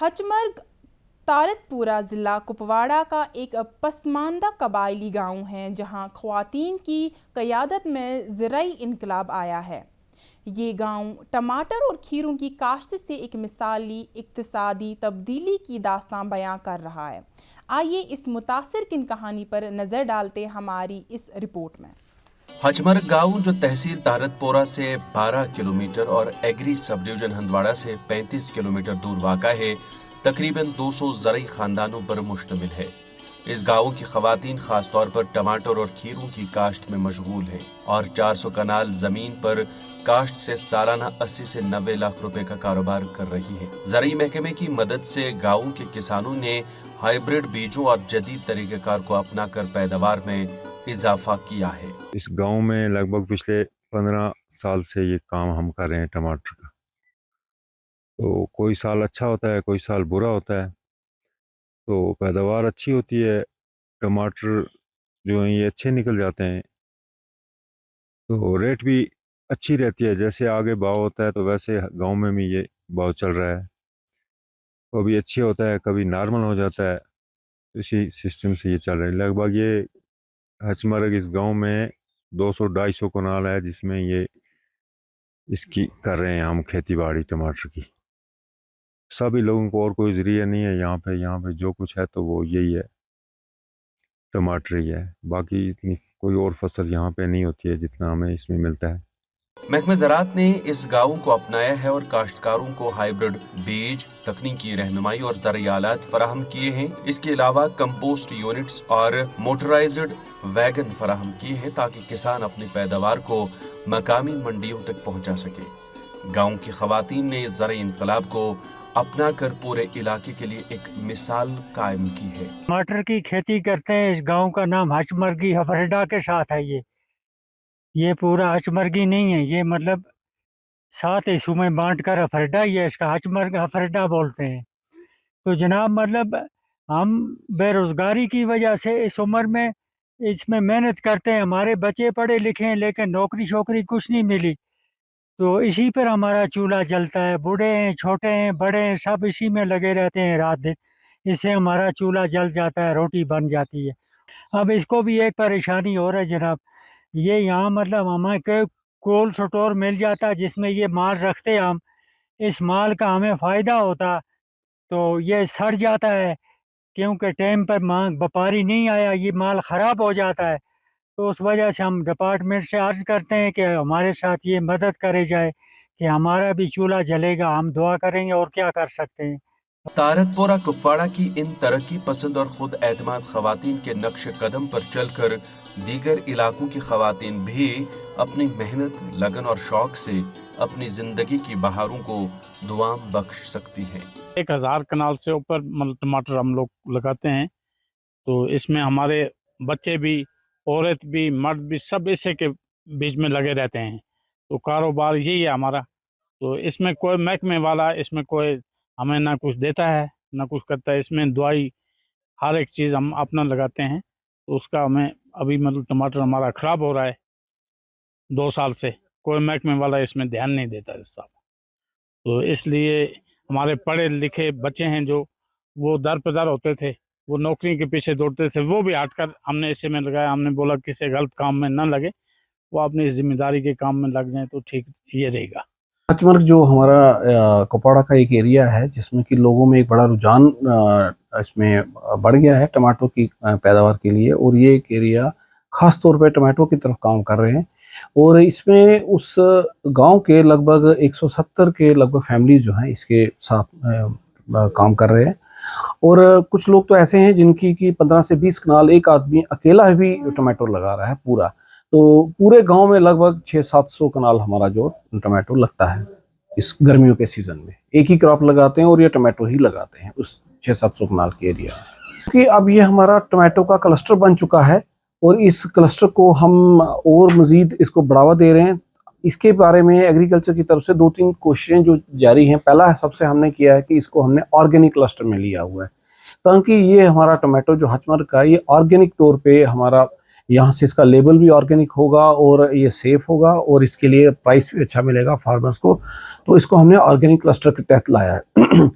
हचमर्ग तारतपुरा ज़िला कुपवाड़ा का एक पसमानदा कबायली गांव है जहां ख़वातीन की क़यादत में ज़राई इनकलाब आया है। ये गांव टमाटर और खीरों की काश्त से एक मिसाली इक़्तिसादी तब्दीली की दास्तान बयां कर रहा है। आइए इस मुतासिर किन कहानी पर नज़र डालते हमारी इस रिपोर्ट में। हचमर्ग गांव जो तहसील तारतपुरा से 12 किलोमीटर और एग्री सब डिवीजन हंदवाड़ा से 35 किलोमीटर दूर वाक़ा है, तकरीबन 200 ज़रई खानदानों पर मुश्तमिल है। इस गांव की ख़वातीन खास तौर पर टमाटर और खीरों की काश्त में मशगूल है और 400 कनाल जमीन पर काश्त से सालाना 80 से 90 लाख रुपए का कारोबार कर रही है। ज़रई महकमे की मदद से गाँव के किसानों ने हाइब्रिड बीजों और जदीद तरीक़ेकार को अपनाकर पैदावार में इजाफा किया है। इस गांव में लगभग पिछले 15 साल से ये काम हम कर रहे हैं टमाटर का। तो कोई साल अच्छा होता है, कोई साल बुरा होता है। तो पैदावार अच्छी होती है, टमाटर जो हैं ये अच्छे निकल जाते हैं, तो रेट भी अच्छी रहती है। जैसे आगे भाव होता है तो वैसे गांव में भी ये भाव चल रहा है। कभी अच्छी होता है, कभी नॉर्मल हो जाता है। इसी सिस्टम से ये चल रहा है। लगभग ये हचमर्ग इस गांव में 200-250 कनाल है जिसमें ये इसकी कर रहे हैं हम खेती बाड़ी टमाटर की। सभी लोगों को और कोई ज़रिया नहीं है यहाँ पे जो कुछ है तो वो यही है, टमाटर ही है। बाकी इतनी कोई और फसल यहाँ पे नहीं होती है जितना हमें इसमें मिलता है। महकमे ज़राअत ने इस गाँव को अपनाया है और काश्तकारों को हाइब्रिड बीज, तकनीकी रहनुमाई और ज़रई आलात फराहम किए हैं। इसके अलावा कंपोस्ट यूनिट्स और मोटराइज्ड वैगन फराहम किए हैं ताकि किसान अपनी पैदावार को मकामी मंडियों तक पहुंचा सके। गाँव की ख़वातीन ने इस ज़रई इनकलाब को अपना कर पूरे इलाके के लिए एक मिसाल कायम की है। टमाटर की खेती करते हैं। इस गांव का नाम हचमर्गी हफरडा के साथ है। ये पूरा हचमर्गी नहीं है, ये मतलब 7 हिस्सों में बांट कर हफरडा ही है। इसका हचमर्ग हफरडा बोलते हैं। तो जनाब मतलब हम बेरोजगारी की वजह से इस उम्र में इसमें मेहनत करते हैं। हमारे बच्चे पढ़े लिखे हैं लेकिन नौकरी शोकरी कुछ नहीं मिली, तो इसी पर हमारा चूल्हा जलता है। बूढ़े हैं, छोटे हैं, बड़े हैं, सब इसी में लगे रहते हैं रात दिन। इससे हमारा चूल्हा जल जाता है, रोटी बन जाती है। अब इसको भी एक परेशानी और है जनाब, ये यहाँ मतलब हमें कोल्ड स्टोर मिल जाता है जिसमें ये माल रखते हम। इस माल का हमें फ़ायदा होता तो ये सड़ जाता है, क्योंकि टाइम पर मांग व्यापारी नहीं आया, ये माल ख़राब हो जाता है। तो उस वजह से हम डिपार्टमेंट से अर्ज़ करते हैं कि हमारे साथ ये मदद करे जाए कि हमारा भी चूल्हा जलेगा। हम दुआ करेंगे और क्या कर सकते हैं। तारतपुरा कुपवाड़ा की इन तरक्की पसंद और खुद एतमाद ख़वातीन के नक्श कदम पर चलकर दीगर इलाकों की ख़वातीन भी अपनी मेहनत, लगन और शौक से अपनी ज़िंदगी की बहारों को दुआम बख्श सकती हैं। 1000 कनाल से ऊपर मतलब टमाटर हम लोग लगाते हैं। तो इसमें हमारे बच्चे भी, औरत भी, मर्द भी, सब इसी के बीच में लगे रहते हैं। तो कारोबार यही है हमारा। तो इसमें कोई महकमे वाला, इसमें कोई हमें ना कुछ देता है ना कुछ करता है। इसमें दवाई हर एक चीज़ हम अपना लगाते हैं। तो उसका हमें अभी मतलब टमाटर हमारा ख़राब हो रहा है 2 साल से। कोई महकमे वाला इसमें ध्यान नहीं देता है साहब। तो इसलिए हमारे पढ़े लिखे बच्चे हैं जो वो दर पे दर होते थे, वो नौकरी के पीछे दौड़ते थे, वो भी हटकर हमने इसी में लगाया। हमने बोला किसी गलत काम में न लगे, वो अपनी जिम्मेदारी के काम में लग जाएं तो ठीक ये रहेगा। हचमर्ग जो हमारा कुपवाड़ा का एक एरिया है जिसमें कि लोगों में एक बड़ा रुझान इसमें बढ़ गया है टमाटो की पैदावार के लिए, और ये एक एरिया ख़ास तौर पे टमाटो की तरफ काम कर रहे हैं। और इसमें उस गांव के लगभग 170 के लगभग फैमिली जो हैं इसके साथ काम कर रहे हैं। और कुछ लोग तो ऐसे हैं जिनकी कि 15 से 20 कनाल एक आदमी अकेला भी टमाटो लगा रहा है पूरा। तो पूरे गांव में लगभग 600-700 कनाल हमारा जो टमाटो लगता है इस गर्मियों के सीज़न में। एक ही क्रॉप लगाते हैं और ये टमाटो ही लगाते हैं उस 600-700 कनाल के एरिया में। क्योंकि अब ये हमारा टमाटो का क्लस्टर बन चुका है और इस क्लस्टर को हम और मज़ीद इसको बढ़ावा दे रहे हैं। इसके बारे में एग्रीकल्चर की तरफ से 2-3 कोशिशें जो जारी हैं। पहला सबसे हमने किया है कि इसको हमने ऑर्गेनिक क्लस्टर में लिया हुआ है ताकि ये हमारा टमाटो जो हचमर्ग का ये ऑर्गेनिक तौर पे हमारा यहाँ से इसका लेबल भी ऑर्गेनिक होगा और ये सेफ होगा और इसके लिए प्राइस भी अच्छा मिलेगा फार्मर्स को। तो इसको हमने ऑर्गेनिक क्लस्टर के तहत लाया है।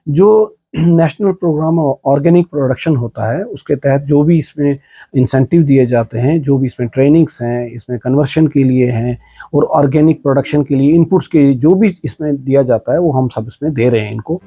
जो नेशनल प्रोग्राम ऑर्गेनिक प्रोडक्शन होता है, उसके तहत जो भी इसमें इंसेंटिव दिए जाते हैं, जो भी इसमें ट्रेनिंग्स हैं, इसमें कन्वर्शन के लिए हैं और ऑर्गेनिक प्रोडक्शन के लिए इनपुट्स के जो भी इसमें दिया जाता है वो हम सब इसमें दे रहे हैं इनको।